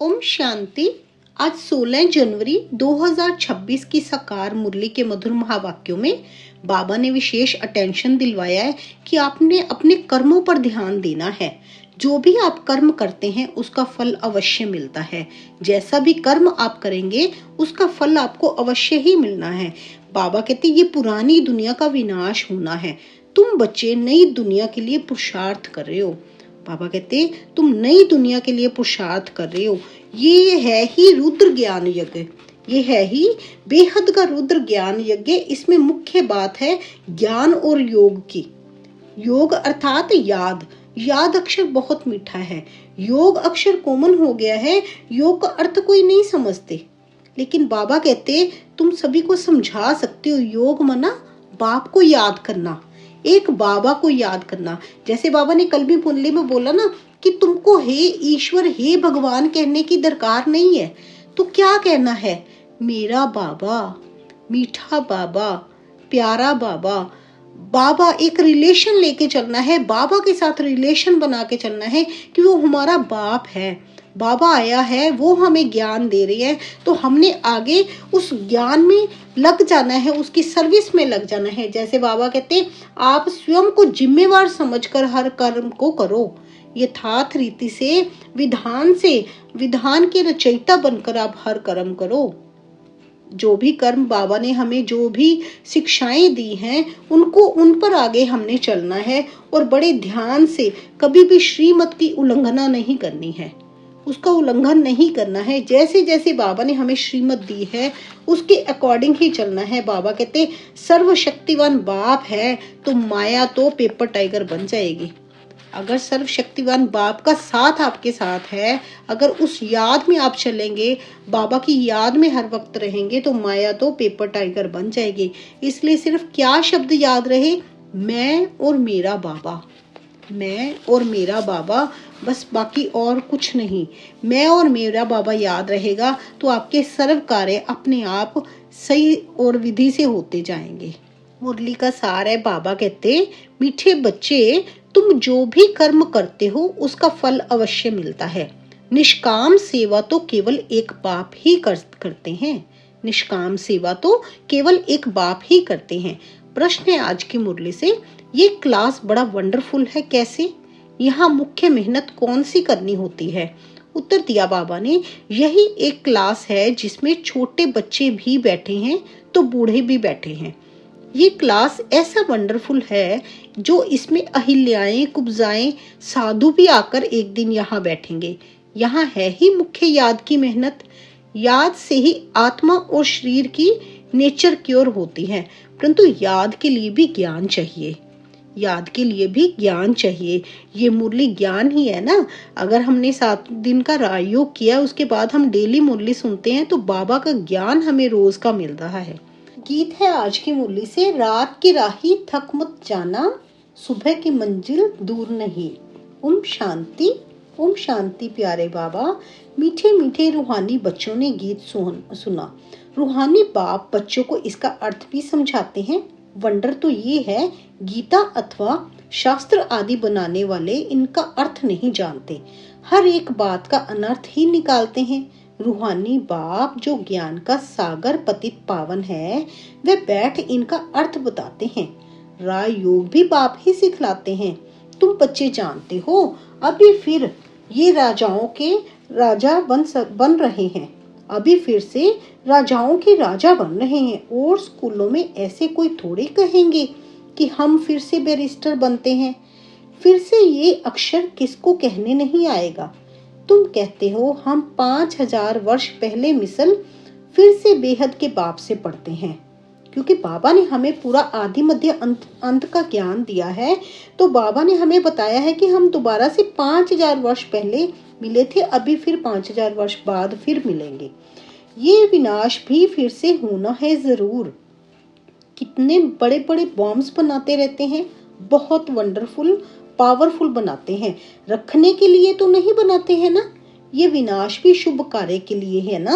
ओम शांति। आज 16 जनवरी 2026 की साकार मुरली के मधुर महावाक्यों में बाबा ने विशेष अटेंशन दिलवाया है कि आपने अपने कर्मों पर ध्यान देना है। जो भी आप कर्म करते हैं उसका फल अवश्य मिलता है। जैसा भी कर्म आप करेंगे उसका फल आपको अवश्य ही मिलना है। बाबा कहते ये पुरानी दुनिया का विनाश होना है। तुम बच्चे नई दुनिया के लिए पुरुषार्थ कर रहे हो। बाबा कहते तुम नई दुनिया के लिए पुरुषार्थ कर रहे हो। ये है ही रुद्र ज्ञान यज्ञ, ये है ही बेहद का रुद्र ज्ञान यज्ञ। इसमें मुख्य बात है ज्ञान और योग की। योग अर्थात याद। याद अक्षर बहुत मीठा है, योग अक्षर कॉमन हो गया है। योग का अर्थ कोई नहीं समझते, लेकिन बाबा कहते तुम सभी को समझा सकते हो। योग मना बाप को याद करना, एक बाबा को याद करना। जैसे बाबा ने कल भी मुरली में बोला ना कि तुमको हे ईश्वर हे भगवान कहने की दरकार नहीं है। तो क्या कहना है? मेरा बाबा, मीठा बाबा, प्यारा बाबा। बाबा एक रिलेशन लेके चलना है, बाबा के साथ रिलेशन बना के चलना है कि वो हमारा बाप है। बाबा आया है, वो हमें ज्ञान दे रही है, तो हमने आगे उस ज्ञान में लग जाना है, उसकी सर्विस में लग जाना है। जैसे बाबा कहते आप स्वयं को जिम्मेवार समझकर हर कर्म को करो। यथार्थ रीति से विधान के रचयिता बनकर आप हर कर्म करो। जो भी कर्म बाबा ने हमें जो भी शिक्षाएं दी हैं उनको उन पर आगे हमने चलना है और बड़े ध्यान से कभी भी श्रीमत की उल्लंघना नहीं करनी है, उसका उल्लंघन नहीं करना है। जैसे जैसे बाबा ने हमें श्रीमत दी है उसके अकॉर्डिंग ही चलना है। बाबा कहते सर्वशक्तिवान बाप है तो माया तो पेपर टाइगर बन जाएगी। अगर सर्वशक्तिवान बाप का साथ आपके साथ है, अगर उस याद में आप चलेंगे, बाबा की याद में हर वक्त रहेंगे, तो माया तो पेपर टाइगर बन जाएगी। इसलिए सिर्फ क्या शब्द याद रहे? मैं और मेरा बाबा, मैं और मेरा बाबा, बस बाकी और कुछ नहीं। मैं और मेरा बाबा याद रहेगा तो आपके सर्व कार्य अपने आप सही और विधि से होते जाएंगे। मुरली का सार है, बाबा कहते मीठे बच्चे तुम जो भी कर्म करते हो उसका फल अवश्य मिलता है। निष्काम सेवा तो केवल एक बाप ही करते हैं। निष्काम सेवा तो केवल एक बाप ही करते हैं। प्रश्न है आज की मुरली से, ये क्लास बड़ा वंडरफुल है, कैसे? यहाँ मुख्य मेहनत कौन सी करनी होती है? उत्तर दिया बाबा ने, यही एक क्लास है जिसमें छोटे बच्चे भी बैठे हैं तो बूढ़े भी बैठे हैं। ये क्लास ऐसा वंडरफुल है जो इसमें अहिल्याएं कुब्जाएं साधु भी आकर एक दिन यहाँ बैठेंगे। यहाँ है ही मुख्य याद की मेहनत। याद से ही आत्मा और शरीर की नेचर क्योर होती है, परंतु याद के लिए भी ज्ञान चाहिए। याद के लिए भी ज्ञान चाहिए। ये मुरली ज्ञान ही है ना। अगर हमने 7 दिन का राजयोग किया उसके बाद हम डेली मुरली सुनते हैं तो बाबा का ज्ञान हमें रोज का मिल रहा है। गीत है आज की मुरली से, रात की राही थक मत जाना, सुबह की मंजिल दूर नहीं। ओम शांति। ओम शांति प्यारे बाबा। मीठे मीठे रूहानी बच्चों ने गीत सुना। रूहानी बाप बच्चों को इसका अर्थ भी समझाते हैं। वंडर तो ये है गीता अथवा शास्त्र आदि बनाने वाले इनका अर्थ नहीं जानते, हर एक बात का अनर्थ ही निकालते हैं। रूहानी बाप जो ज्ञान का सागर पतित पावन है वे बैठ इनका अर्थ बताते हैं। राय योग भी बाप ही सिखलाते हैं। तुम बच्चे जानते हो अभी फिर ये राजाओं के राजा बन रहे हैं, अभी फिर से राजाओं के राजा बन रहे हैं। और स्कूलों में ऐसे कोई थोड़े कहेंगे कि हम फिर से बैरिस्टर बनते हैं। फिर से ये अक्षर किसको कहने नहीं आएगा। तुम कहते हो हम 5000 वर्ष पहले मिसल फिर से बेहद के बाप से पढ़ते हैं, क्योंकि बाबा ने हमें पूरा आदि मध्य अंत का ज्ञान दिया है। तो बाबा ने हमें बताया है कि हम दोबारा से 5000 वर्ष पहले मिले थे, अभी फिर 5000 वर्ष बाद फिर मिलेंगे। ये विनाश भी फिर से होना है जरूर। कितने बड़े बड़े बॉम्ब्स बनाते रहते हैं, बहुत वंडरफुल पावरफुल बनाते हैं, रखने के लिए तो नहीं बनाते हैं ना। ये विनाश भी शुभ कार्य के लिए है ना।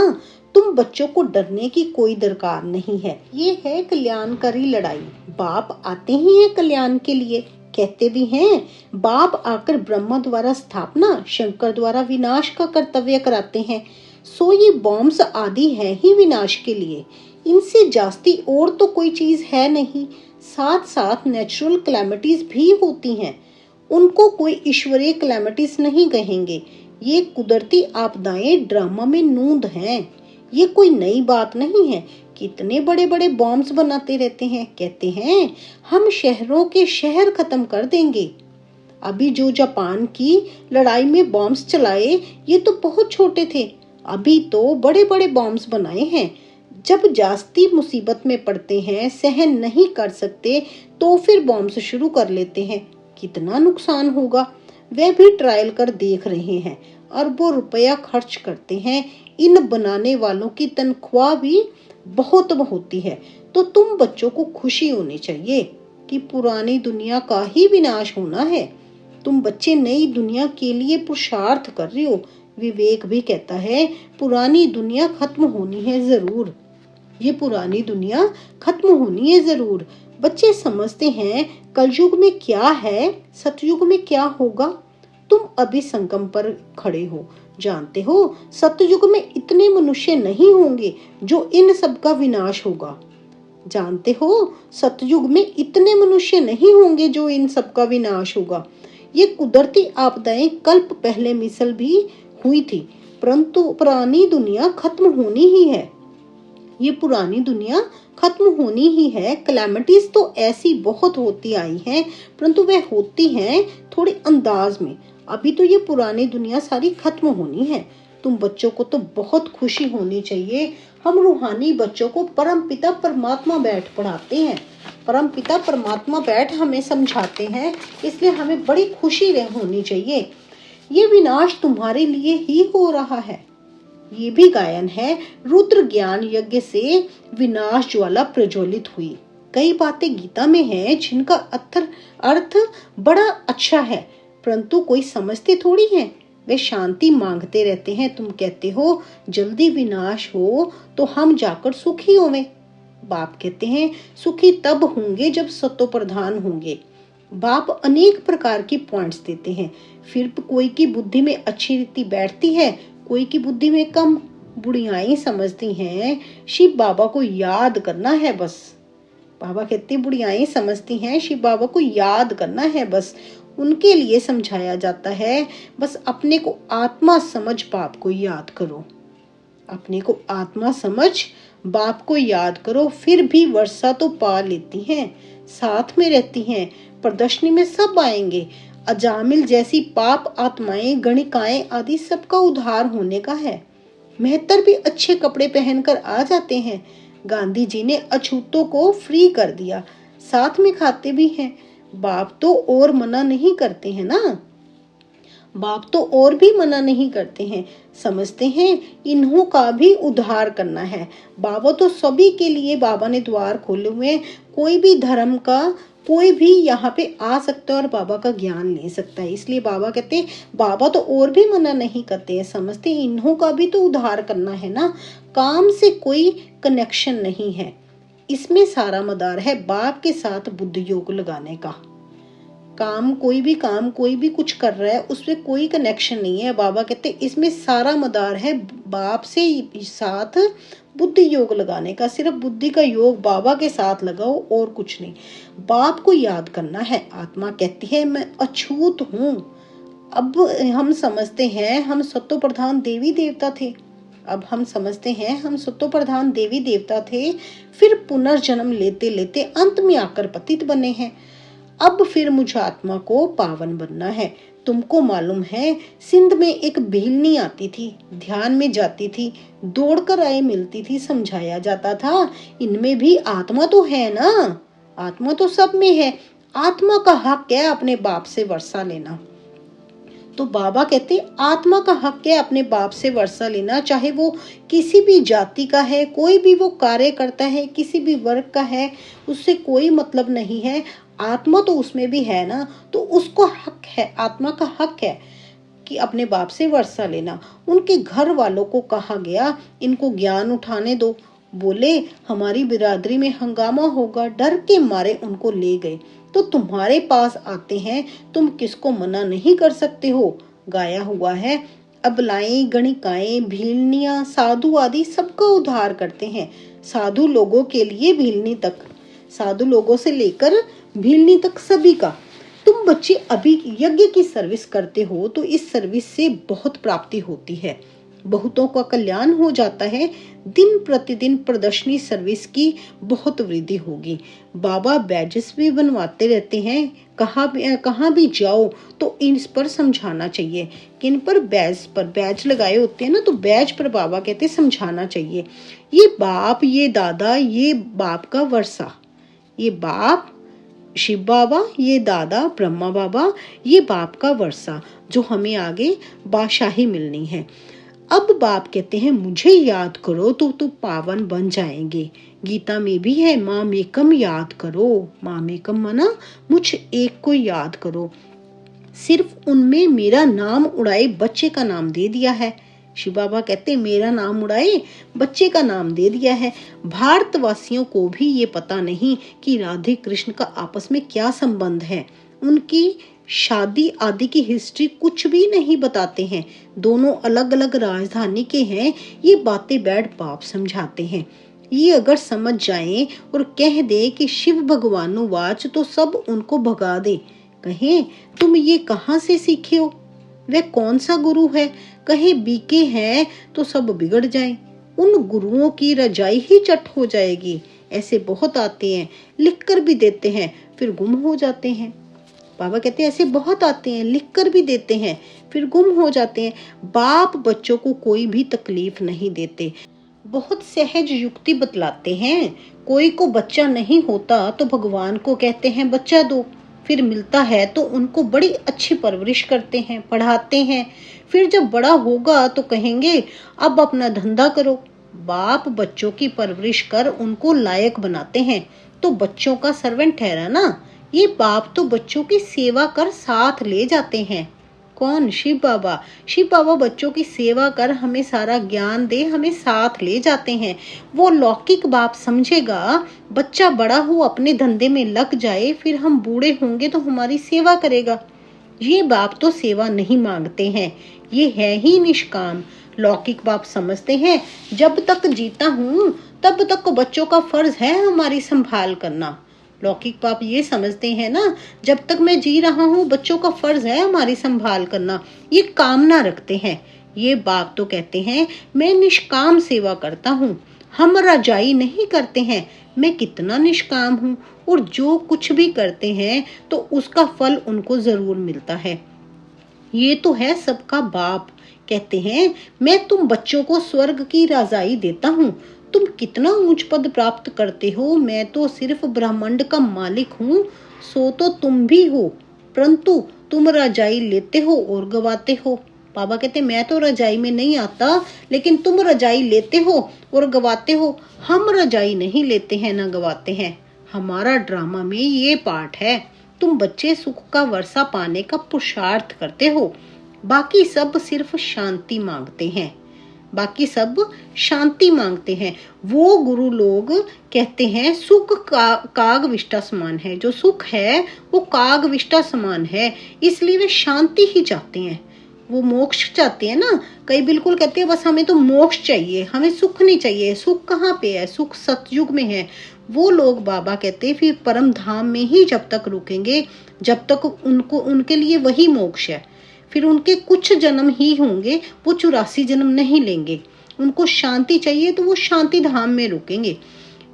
तुम बच्चों को डरने की कोई दरकार नहीं है। ये है कल्याणकारी लड़ाई। बाप आते ही है कल्याण के लिए। कहते भी हैं बाप आकर ब्रह्मा द्वारा स्थापना, शंकर द्वारा विनाश का कर्तव्य कराते हैं। सो ये बॉम्ब्स आदि है ही विनाश के लिए, इनसे जास्ती और तो कोई चीज है नहीं। साथ साथ नेचुरल क्लैमिटीज भी होती हैं, उनको कोई ईश्वरीय क्लैमिटीज नहीं कहेंगे। ये कुदरती आपदाएं ड्रामा में नूंद हैं, ये कोई नई बात नहीं है। कितने बड़े बड़े बॉम्ब्स बनाते रहते हैं, कहते हैं हम शहरों के शहर खत्म कर देंगे। अभी जो जापान की लड़ाई में बॉम्ब्स चलाए ये तो बहुत छोटे थे, अभी तो बड़े बड़े बॉम्ब्स बनाए हैं। जब जास्ती मुसीबत में पड़ते हैं, सहन नहीं कर सकते, तो फिर बॉम्ब्स शुरू कर लेते हैं। कितना नुकसान होगा वह भी ट्रायल कर देख रहे हैं। अरबों रुपया खर्च करते हैं, इन बनाने वालों की तनख्वाह भी बहुत होती है। तो तुम बच्चों को खुशी होनी चाहिए कि पुरानी दुनिया का ही विनाश होना है। तुम बच्चे नई दुनिया के लिए पुरुषार्थ कर रहे हो। विवेक भी कहता है पुरानी दुनिया खत्म होनी है जरूर, ये पुरानी दुनिया खत्म होनी है जरूर। बच्चे समझते हैं कलयुग में क्या है, सतयुग में क्या होगा। तुम अभी संगम पर खड़े हो, जानते हो सतयुग में इतने मनुष्य नहीं होंगे जो इन सब का विनाश होगा। जानते हो सतयुग में इतने मनुष्य नहीं होंगे जो इन सब का विनाश होगा। ये कुदरती आपदाएं कल्प पहले मिसल भी हुई थी, परंतु पुरानी दुनिया खत्म होनी ही है। ये पुरानी दुनिया खत्म होनी ही है। कैलेमिटीज तो ऐसी बहुत होती आई हैं, परंतु वह होती हैं थोड़ी अंदाज में। अभी तो ये पुरानी दुनिया सारी खत्म होनी है। तुम बच्चों को तो बहुत खुशी होनी चाहिए। हम रूहानी बच्चों को परम पिता परमात्मा बैठ पढ़ाते हैं, परम पिता परमात्मा बैठ हमें समझाते हैं, इसलिए हमें बड़ी खुशी होनी चाहिए। ये विनाश तुम्हारे लिए ही हो रहा है। ये भी गायन है, रुद्र ज्ञान यज्ञ से विनाश ज्वाला प्रज्वलित हुई। कई बातें गीता में हैं जिनका अर्थ बड़ा अच्छा है, परंतु कोई समझते थोड़ी है। वे शांति मांगते रहते हैं। तुम कहते हो जल्दी विनाश हो तो हम जाकर सुखी होवें। बाप कहते हैं सुखी तब होंगे जब सतो प्रधान होंगे। बाप अनेक प्रकार की पॉइंट्स देते हैं, फिर कोई की बुद्धि में अच्छी रीति बैठती है, कोई की बुद्धि में कम। बुढ़ियाई समझती हैं शिव बाबा को याद करना है बस। बाबा कहते बुढ़ियाई समझती हैं शिव बाबा को याद करना है बस। उनके लिए समझाया जाता है बस अपने को आत्मा समझ बाप को याद करो, अपने को आत्मा समझ बाप को याद करो। फिर भी वर्षा तो पा लेती हैं, साथ में रहती हैं। प्रदर्शनी में सब आएंगे। अजामिल जैसी पाप आत्माएं, गणिकाएं आदि सबका उद्धार होने का है। मेहतर भी अच्छे कपड़े पहनकर आ जाते हैं। गांधी जी ने अछूतों को फ्री कर दिया, साथ में खाते भी हैं। बाप तो और मना नहीं करते हैं ना, बाप तो और भी मना नहीं करते हैं। समझते हैं इन्हों का भी उद्धार करना है। बाबा तो सभी के लिए बाबा ने द्वार खोले हुए हैं। कोई भी धर्म का कोई भी यहाँ पे आ सकता है और बाबा का ज्ञान ले सकता है। इसलिए बाबा कहते हैं बाबा तो और भी मना नहीं करते हैं। समझते हैं इन्हों का भी तो उद्धार करना है ना। काम से कोई कनेक्शन नहीं है, इसमें सारा मदार है बाप के साथ बुद्धि योग लगाने का। काम कोई भी कुछ कर रहा है उसमें कोई कनेक्शन नहीं है। बाबा कहते इसमें सारा मदार है बाप से साथ बुद्धि योग लगाने का। सिर्फ बुद्धि का योग बाबा के साथ लगाओ और कुछ नहीं। बाप को याद करना है। आत्मा कहती है मैं अछूत हूँ। अब हम समझते हैं हम सत्तो प्रधान देवी देवता थे। अब हम समझते हैं हम सत्तो प्रधान देवी देवता थे, फिर पुनर्जन्म लेते लेते अंत में आकर पतित बने हैं। अब फिर मुझे आत्मा को पावन बनना है। तुमको मालूम है सिंध में एक भीलनी आती थी, ध्यान में जाती थी, दौड़कर आए मिलती थी, समझाया जाता था इनमें भी आत्मा तो है ना, आत्मा तो सब में है। आत्मा का हक है अपने बाप से वर्षा लेना। तो बाबा कहते आत्मा का हक है अपने बाप से वर्षा लेना, चाहे वो किसी भी जाति का है, कोई भी वो कार्य करता है, किसी भी वर्ग का है, उससे कोई मतलब नहीं है। आत्मा तो उसमें भी है ना, तो उसको हक है, आत्मा का हक है कि अपने बाप से वर्षा लेना। उनके घर वालों को कहा गया इनको ज्ञान उठाने दो। बोले हमारी बिरादरी में हंगामा होगा, डर के मारे उनको ले गए। तो तुम्हारे पास आते हैं, तुम किसको मना नहीं कर सकते हो। गाया हुआ है, अबलाएं, गणिकाएं, भीलनियां, साधु आदि सबका उद्धार करते हैं। साधु लोगों के लिए भीलनी तक, साधु लोगों से लेकर भीलनी तक सभी का। तुम बच्चे अभी यज्ञ की सर्विस करते हो तो इस सर्विस से बहुत प्राप्ति होती है, बहुतों का कल्याण हो जाता है। दिन प्रतिदिन प्रदर्शनी सर्विस की बहुत वृद्धि होगी। बाबा बैजेस भी बनवाते रहते हैं। कहाँ भी जाओ तो इन पर समझाना चाहिए। किन पर? बैज लगाए होते हैं ना, तो बैज पर बाबा कहते समझाना चाहिए। ये बाप, ये दादा, ये बाप का वर्षा, ये बाप शिव बाबा, ये दादा ब्रह्मा बाबा, ये बाप का वर्षा जो हमें आगे बादशाही मिलनी है। अब बाप कहते हैं मुझे याद करो तो पावन बन जाएंगे। गीता में भी है, माम एकम याद करो। माम एकम मना मुझ एक को याद करो। सिर्फ उनमें मेरा नाम उड़ाए बच्चे का नाम दे दिया है। शिव बाबा कहते मेरा नाम उड़ाए बच्चे का नाम दे दिया है। भारतवासियों को भी ये पता नहीं कि राधे कृष्ण का आपस में क्या संबंध है। उनकी शादी आदि की हिस्ट्री कुछ भी नहीं बताते हैं। दोनों अलग अलग राजधानी के हैं। ये बातें बैठ बाप समझाते हैं। ये अगर समझ जाएं और कह दे कि शिव भगवानु वाच तो सब उनको भगा दे। कहें तुम ये कहाँ से सीखे हो, वह कौन सा गुरु है, कहे बीके हैं तो सब बिगड़ जाए। उन गुरुओं की रजाई ही चट हो जाएगी। ऐसे बहुत आते हैं, लिख कर भी देते हैं, फिर गुम हो जाते हैं। बाबा कहते हैं ऐसे बहुत आते हैं, लिख कर भी देते हैं, फिर गुम हो जाते हैं। बाप बच्चों को कोई भी तकलीफ नहीं देते, बहुत सहज युक्ति बतलाते हैं। कोई को बच्चा नहीं होता तो भगवान को कहते हैं बच्चा दो, फिर मिलता है तो उनको बड़ी अच्छी परवरिश करते हैं, पढ़ाते हैं। फिर जब बड़ा होगा तो कहेंगे अब अपना धंधा करो। बाप बच्चों की परवरिश कर उनको लायक बनाते हैं तो बच्चों का सर्वेंट ठहरा ना। ये बाप तो बच्चों की सेवा कर साथ ले जाते हैं। कौन? शिव बाबा। शिव बाबा बच्चों की सेवा कर हमें सारा ज्ञान दे, हमें साथ ले जाते हैं। वो लौकिक बाप समझेगा बच्चा बड़ा हो अपने धंधे में लग जाए, फिर हम बूढ़े होंगे तो हमारी सेवा करेगा। ये बाप तो सेवा नहीं मांगते हैं, ये है ही निष्काम। लौकिक बाप समझते हैं जब तक जीता हूँ तब तक बच्चों का फर्ज है हमारी संभाल करना। लौकिक बाप ये समझते हैं ना, जब तक मैं जी रहा हूँ बच्चों का फर्ज है हमारी संभाल करना। ये कामना रखते हैं। ये बाप तो कहते हैं मैं निष्काम सेवा करता हूँ, हम रजाई नहीं करते हैं। मैं कितना निष्काम हूँ और जो कुछ भी करते हैं तो उसका फल उनको जरूर मिलता है। ये तो है सबका बाप। कहते हैं मैं तुम बच्चों को स्वर्ग की रजाई देता हूँ। तुम कितना ऊंच पद प्राप्त करते हो, मैं तो सिर्फ ब्रह्मांड का मालिक हूँ, सो तो तुम भी हो, परंतु तुम रजाई लेते हो और गवाते हो। बाबा कहते मैं तो रजाई में नहीं आता, लेकिन तुम रजाई लेते हो और गवाते हो। हम रजाई नहीं लेते हैं ना गवाते हैं। हमारा ड्रामा में ये पार्ट है। तुम बच्चे सुख का वर्षा पाने का पुरुषार्थ करते हो, बाकी सब सिर्फ शांति मांगते हैं। बाकी सब शांति मांगते हैं। वो गुरु लोग कहते हैं सुख काग विष्टा समान है। जो सुख है वो काग विष्टा समान है, इसलिए वे शांति ही चाहते हैं। वो मोक्ष चाहते हैं ना। कई बिल्कुल कहते हैं बस हमें तो मोक्ष चाहिए, हमें सुख नहीं चाहिए। सुख कहाँ पे है? सुख सतयुग में है। वो लोग बाबा कहते हैं फिर परम धाम में ही जब तक रुकेंगे जब तक उनको उनके लिए वही मोक्ष है। फिर उनके कुछ जन्म ही होंगे, वो 84 जन्म नहीं लेंगे। उनको शांति चाहिए तो वो शांति धाम में रुकेंगे।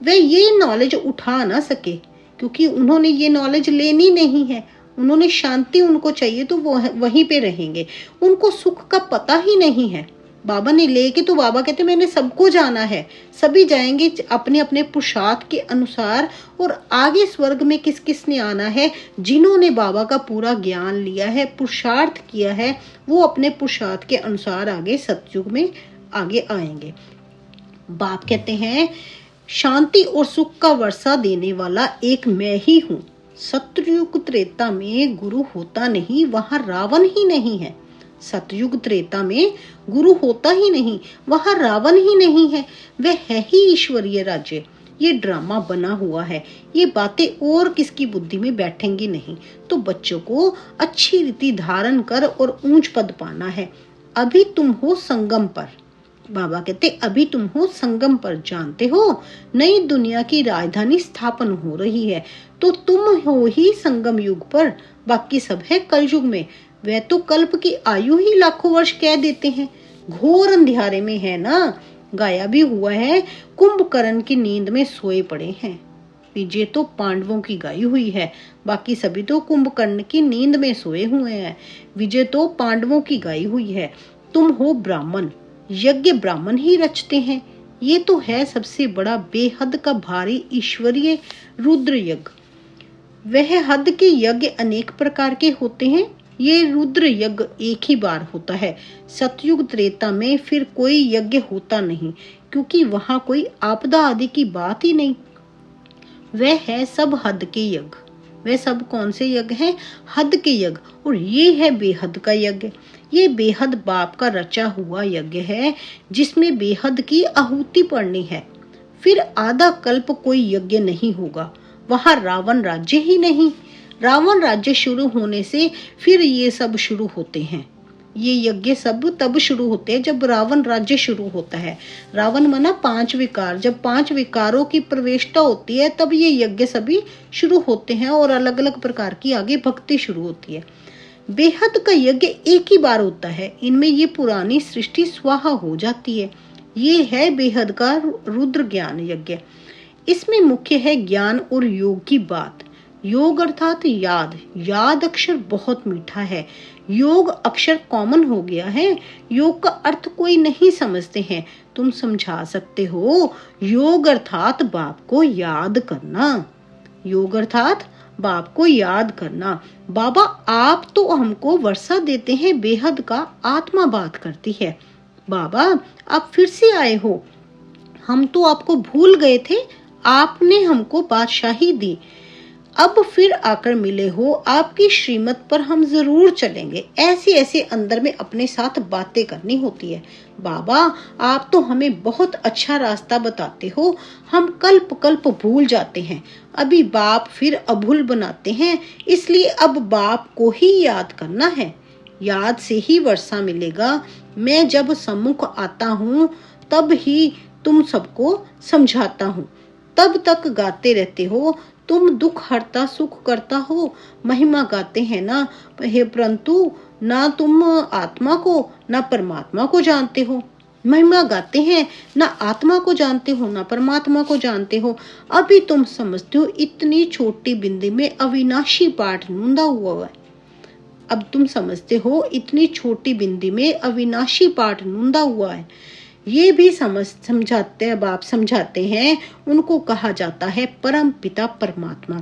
वे ये नॉलेज उठा ना सके क्योंकि उन्होंने ये नॉलेज लेनी नहीं है। उन्होंने शांति उनको चाहिए तो वो वहीं पे रहेंगे। उनको सुख का पता ही नहीं है। बाबा ने लेके तो बाबा कहते मैंने सबको जाना है, सभी जाएंगे अपने अपने पुरुषार्थ के अनुसार। और आगे स्वर्ग में किस किस ने आना है? जिन्होंने बाबा का पूरा ज्ञान लिया है, पुरुषार्थ किया है, वो अपने पुरुषार्थ के अनुसार आगे सतयुग में आगे आएंगे। बाप कहते हैं शांति और सुख का वर्षा देने वाला एक मैं ही हूँ। सतयुग त्रेता में गुरु होता नहीं, वहां रावण ही नहीं है। सतयुग त्रेता में गुरु होता ही नहीं, वहां रावण ही नहीं है, वह है ही ईश्वरीय राज्य। ये ड्रामा बना हुआ है, ये बातें और किसकी बुद्धि में बैठेंगी नहीं। तो बच्चों को अच्छी रीति धारण कर और ऊंच पद पाना है। अभी तुम हो संगम पर, बाबा कहते अभी तुम हो संगम पर, जानते हो नई दुनिया की राजधानी स्थापन हो रही है, तो तुम हो ही संगम युग पर, बाकी सब है कलयुग में। वह तो कल्प की आयु ही लाखों वर्ष कह देते हैं, घोर अंधियारे में है ना। गाया भी हुआ है, कुंभकर्ण की नींद में सोए पड़े हैं। विजय तो पांडवों की गाई हुई है, बाकी सभी तो कुंभकर्ण की नींद में सोए हुए हैं। विजय तो पांडवों की गाई हुई है। तुम हो ब्राह्मण, यज्ञ ब्राह्मण ही रचते हैं। ये तो है सबसे बड़ा बेहद का भारी ईश्वरीय रुद्र यज्ञ। वह हद के यज्ञ अनेक प्रकार के होते हैं, ये रुद्र यज्ञ एक ही बार होता है। सतयुग त्रेता में फिर कोई यज्ञ होता नहीं, क्योंकि वहां कोई आपदा आदि की बात ही नहीं। वह है सब हद के यज्ञ। वह सब कौन से यज्ञ हैं? हद के यज्ञ। और ये है बेहद का यज्ञ। ये बेहद बाप का रचा हुआ यज्ञ है, जिसमें बेहद की आहुति पड़नी है। फिर आधा कल्प कोई यज्ञ नहीं होगा, वहां रावण राज्य ही नहीं। रावण राज्य शुरू होने से फिर ये सब शुरू होते हैं। ये यज्ञ सब तब शुरू होते हैं जब रावण राज्य शुरू होता है। रावण माना 5 विकार, जब 5 विकारों की प्रवेशता होती है तब ये यज्ञ सभी शुरू होते हैं और अलग अलग प्रकार की आगे भक्ति शुरू होती है। बेहद का यज्ञ एक ही बार होता है, इनमें ये पुरानी सृष्टि स्वाहा हो जाती है। ये है बेहद का रुद्र ज्ञान यज्ञ। इसमें मुख्य है ज्ञान और योग की बात। योग अर्थात याद। याद अक्षर बहुत मीठा है। योग अक्षर कॉमन हो गया है। योग का अर्थ कोई नहीं समझते हैं, तुम समझा सकते हो। योग अर्थात बाप को याद करना। योग अर्थात बाप को याद करना। बाबा आप तो हमको वर्षा देते हैं बेहद का, आत्मा बात करती है। बाबा आप फिर से आए हो, हम तो आपको भूल गए थे, आपने हमको बादशाही दी, अब फिर आकर मिले हो, आपकी श्रीमत पर हम जरूर चलेंगे। ऐसे ऐसे अंदर में अपने साथ बातें करनी होती है। बाबा आप तो हमें बहुत अच्छा रास्ता बताते हो, हम कल्प कल्प भूल जाते हैं, अभी बाप फिर अभूल बनाते हैं, इसलिए अब बाप को ही याद करना है। याद से ही वर्षा मिलेगा। मैं जब सम्मुख आता हूँ तब ही तुम सबको समझाता हूँ, तब तक गाते रहते हो। तुम दुख हरता सुख करता हो, महिमा गाते हैं ना हे, परंतु ना तुम आत्मा को ना परमात्मा को जानते हो। महिमा गाते हैं, ना आत्मा को जानते हो ना परमात्मा को जानते हो। अभी तुम समझते हो इतनी छोटी बिंदी में अविनाशी पाठ नूंदा हुआ है। अब तुम समझते हो इतनी छोटी बिंदी में अविनाशी पाठ नूंदा हुआ है। ये भी समझाते हैं, बाप समझाते हैं, उनको कहा जाता है परम पिता परमात्मा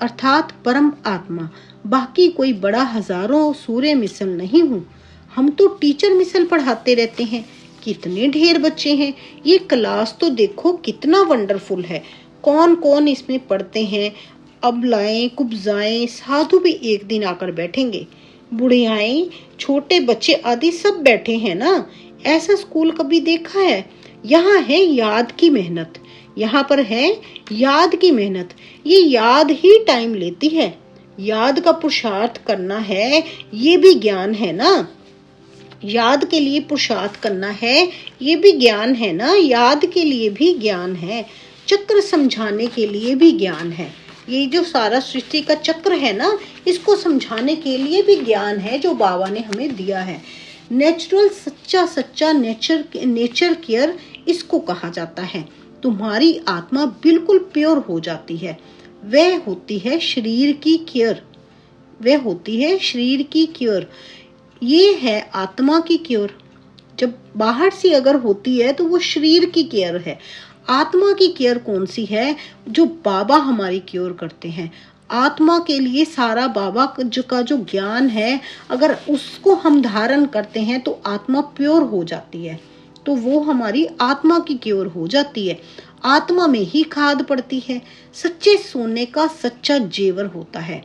अर्थात परम आत्मा। बाकी कोई बड़ा हजारों सूर्य मिसल नहीं हूँ। हम तो टीचर मिसल पढ़ाते रहते हैं। कितने ढेर बच्चे हैं, ये क्लास तो देखो कितना वंडरफुल है। कौन कौन इसमें पढ़ते हैं। अबलाएं कुब्जाएं साधु भी एक दिन आकर बैठेंगे, बुढ़ियाएं छोटे बच्चे आदि सब बैठे हैं ना। ऐसा स्कूल कभी देखा है? यहाँ है याद की मेहनत, यहाँ पर है याद की मेहनत। ये याद ही टाइम लेती है। याद का पुरुषार्थ करना है, ये भी ज्ञान है ना। याद के लिए पुरुषार्थ करना है, ये भी ज्ञान है ना। याद के लिए भी ज्ञान है, चक्र समझाने के लिए भी ज्ञान है। ये जो सारा सृष्टि का चक्र है ना, इसको समझाने के लिए भी ज्ञान है जो बाबा ने हमें दिया है। नेचुरल सच्चा नेचर केयर इसको कहा जाता है। तुम्हारी आत्मा बिल्कुल प्योर हो जाती है, वह होती है शरीर की केयर। वह होती है शरीर की केयर, ये है आत्मा की केयर। जब बाहर से अगर होती है तो वो शरीर की केयर है। आत्मा की केयर कौन सी है? जो बाबा हमारी केयर करते हैं। आत्मा के लिए सारा बाबा का जो ज्ञान है, अगर उसको हम धारण करते हैं तो आत्मा प्योर हो जाती है, तो वो हमारी आत्मा की केयर हो जाती है। आत्मा में ही खाद पड़ती है। सच्चे सोने का सच्चा जेवर होता है।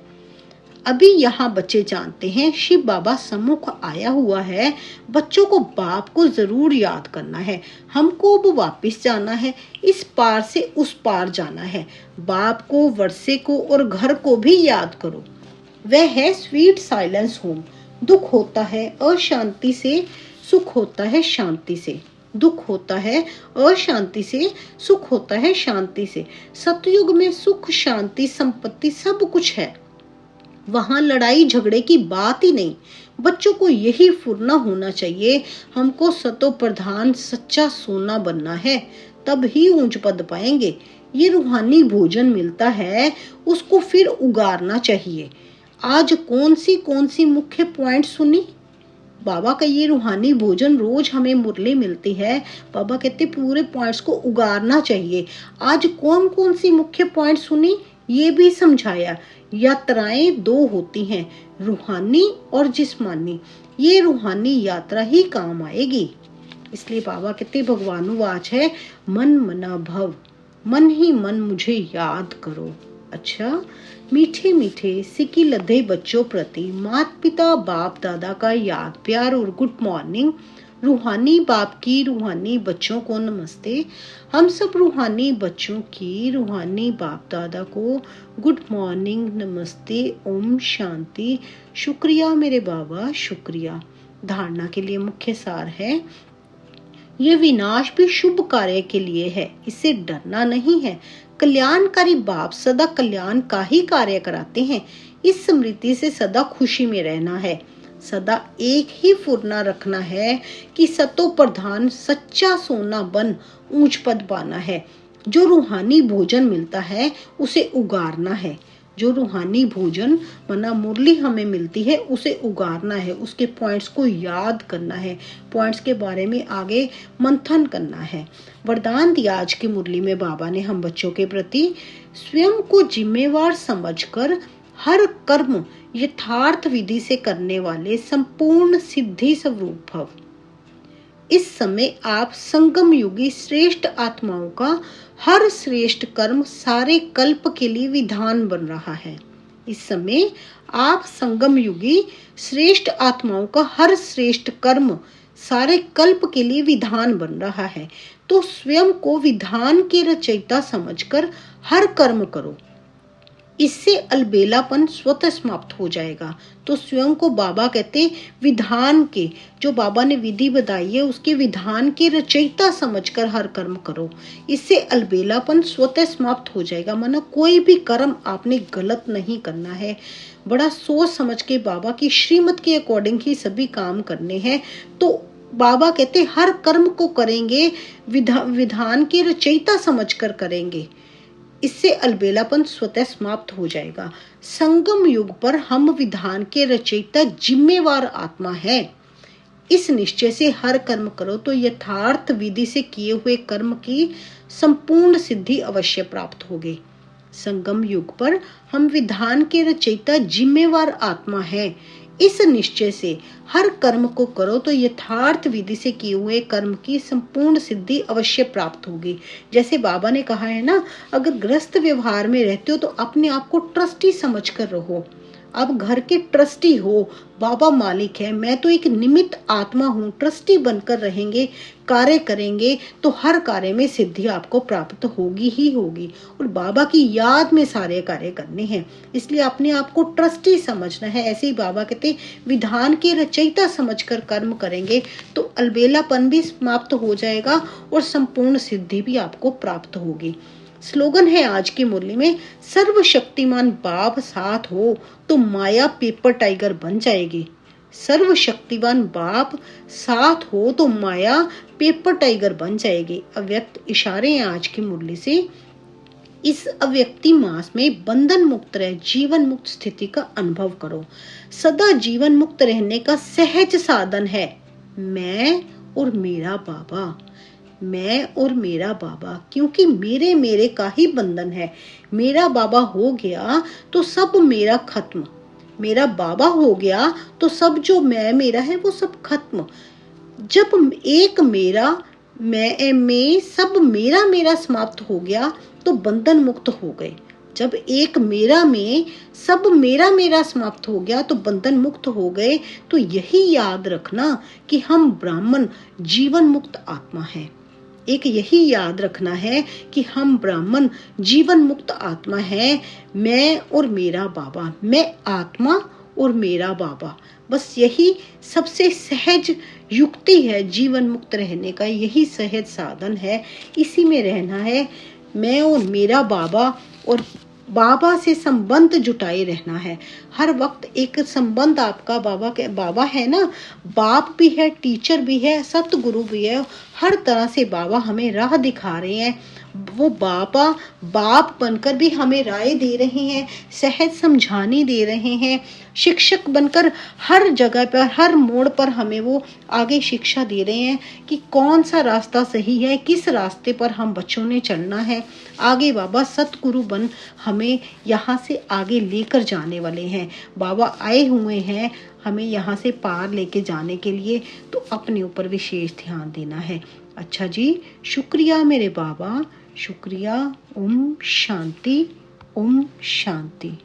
अभी यहाँ बच्चे जानते हैं शिव बाबा सम्मुख आया हुआ है। बच्चों को बाप को जरूर याद करना है। हमको अब वापस जाना है, इस पार से उस पार जाना है। बाप को, वर्षे को और घर को भी याद करो। वह है स्वीट साइलेंस होम। दुख होता है अशांति से, सुख होता है शांति से। दुख होता है अशांति से, सुख होता है शांति से। सतयुग में सुख, शांति, संपत्ति सब कुछ है। वहां लड़ाई झगड़े की बात ही नहीं। बच्चों को यही फुरना होना चाहिए। हमको सतो प्रधान सच्चा सोना बनना है, तब ही ऊंच पद पाएंगे। ये रूहानी भोजन मिलता है, उसको फिर उगारना चाहिए। आज कौन सी मुख्य पॉइंट सुनी? बाबा का ये रूहानी भोजन रोज हमें मुरली मिलती है। बाबा कहते पूरे पॉइंट्स को उगारना चाहिए। आज कौन सी मुख्य पॉइंट सुनी ये भी समझाया। यात्राएं दो होती हैं, रूहानी और जिस्मानी। ये रूहानी यात्रा ही काम आएगी। इसलिए बाबा कहते भगवानुवाच है, मन मना भव, मन ही मन मुझे याद करो। अच्छा, मीठे मीठे सिकी लधे बच्चों प्रति माता पिता बाप दादा का याद प्यार और गुड मॉर्निंग। रूहानी बाप की रूहानी बच्चों को नमस्ते। हम सब रूहानी बच्चों की रूहानी बाप दादा को गुड मॉर्निंग, नमस्ते, ओम शांति। शुक्रिया मेरे बाबा, शुक्रिया। धारणा के लिए मुख्य सार है, ये विनाश भी शुभ कार्य के लिए है, इससे डरना नहीं है। कल्याणकारी बाप सदा कल्याण का ही कार्य कराते हैं। इस स्मृति से सदा खुशी में रहना है। सदा एक ही फुरना रखना है कि सतो प्रधान सच्चा सोना बन ऊंच पद पाना है। जो रूहानी भोजन मिलता है उसे उगारना है। जो रूहानी भोजन मना मुरली हमें मिलती है उसे उगारना है, उसके पॉइंट्स को याद करना है, पॉइंट्स के बारे में आगे मंथन करना है। वरदान दिया आज की मुरली में बाबा ने हम बच्चों के प्रति, स्वयं को जिम्मेवार समझकर हर कर्म यथार्थ विधि से करने वाले संपूर्ण सिद्धि स्वरूप भव। इस समय आप संगम युगी श्रेष्ठ आत्माओं का हर श्रेष्ठ कर्म सारे कल्प के लिए विधान बन रहा है। इस समय आप संगम युगी श्रेष्ठ आत्माओं का हर श्रेष्ठ कर्म सारे कल्प के लिए विधान बन रहा है। तो स्वयं को विधान के रचयिता समझकर हर कर्म करो। इससे अलबेलापन स्वतः समाप्त हो जाएगा। तो स्वयं को बाबा कहते विधान के, जो बाबा ने विधि बताई है उसके विधान के रचयिता समझकर हर कर्म करो। इससे अलबेलापन स्वतः समाप्त हो जाएगा। माना कोई भी कर्म आपने गलत नहीं करना है। बड़ा सोच समझ के बाबा की श्रीमत के अकॉर्डिंग ही सभी काम करने हैं। तो बाबा कहते हर कर्म को करेंगे विधान के रचयिता समझकर करेंगे। इससे अलबेलापन स्वतः समाप्त हो जाएगा। संगम युग पर हम विधान के रचयिता जिम्मेवार आत्मा है। इस निश्चय से हर कर्म करो तो यथार्थ विधि से किए हुए कर्म की संपूर्ण सिद्धि अवश्य प्राप्त होगी। संगम युग पर हम विधान के रचयिता जिम्मेवार आत्मा है। इस निश्चय से हर कर्म को करो तो यथार्थ विधि से किए हुए कर्म की संपूर्ण सिद्धि अवश्य प्राप्त होगी। जैसे बाबा ने कहा है ना, अगर गृहस्थ व्यवहार में रहते हो तो अपने आप को ट्रस्टी समझकर रहो। अब घर के ट्रस्टी हो, बाबा मालिक है, मैं तो एक निमित्त आत्मा हूँ। ट्रस्टी बनकर रहेंगे, कार्य करेंगे तो हर कार्य में सिद्धि आपको प्राप्त होगी ही होगी। और बाबा की याद में सारे कार्य करने हैं, इसलिए अपने आप को ट्रस्टी समझना है। ऐसे ही बाबा कहते विधान के रचयिता समझकर कर्म करेंगे तो अलबेलापन भी समाप्त हो जाएगा और संपूर्ण सिद्धि भी आपको प्राप्त होगी। स्लोगन है आज की मुरली में, सर्वशक्तिमान बाप साथ हो तो माया पेपर टाइगर बन जाएगी। सर्वशक्तिमान बाप साथ हो तो माया पेपर टाइगर बन जाएगी। अव्यक्त इशारे हैं आज की मुरली से। इस अव्यक्ति मास में बंधन मुक्त रह जीवन मुक्त स्थिति का अनुभव करो। सदा जीवन मुक्त रहने का सहज साधन है मैं और मेरा बाबा। मैं और मेरा बाबा, क्योंकि मेरे का ही बंधन है। मेरा बाबा हो गया तो सब मेरा खत्म। मेरा बाबा हो गया तो सब जो मैं मेरा है वो सब खत्म। जब एक मेरा मैं सब मेरा समाप्त हो गया तो बंधन मुक्त हो गए। जब एक मेरा में सब मेरा मेरा समाप्त हो गया तो बंधन मुक्त हो गए। तो यही याद रखना कि हम ब्राह्मण जीवन मुक्त आत्मा है। एक यही याद रखना है कि हम ब्राह्मण जीवन मुक्त आत्मा है। मैं और मेरा बाबा, मैं आत्मा और मेरा बाबा, बस यही सबसे सहज युक्ति है जीवन मुक्त रहने का। यही सहज साधन है, इसी में रहना है। मैं और मेरा बाबा और बाबा से संबंध जुटाए रहना है। हर वक्त एक संबंध आपका बाबा है ना, बाप भी है, टीचर भी है, सतगुरु भी है। हर तरह से बाबा हमें राह दिखा रहे हैं। वो बाबा बाप बनकर भी हमें राय दे रहे हैं, सहज समझाने दे रहे हैं। शिक्षक बनकर हर जगह पर, हर मोड़ पर हमें वो आगे शिक्षा दे रहे हैं कि कौन सा रास्ता सही है, किस रास्ते पर हम बच्चों ने चलना है। आगे बाबा सतगुरु बन हमें यहाँ से आगे लेकर जाने वाले हैं। बाबा आए हुए हैं हमें यहाँ से पार लेके जाने के लिए, तो अपने ऊपर विशेष ध्यान देना है। अच्छा जी, शुक्रिया मेरे बाबा, शुक्रिया। ओम शांति, ओम शांति।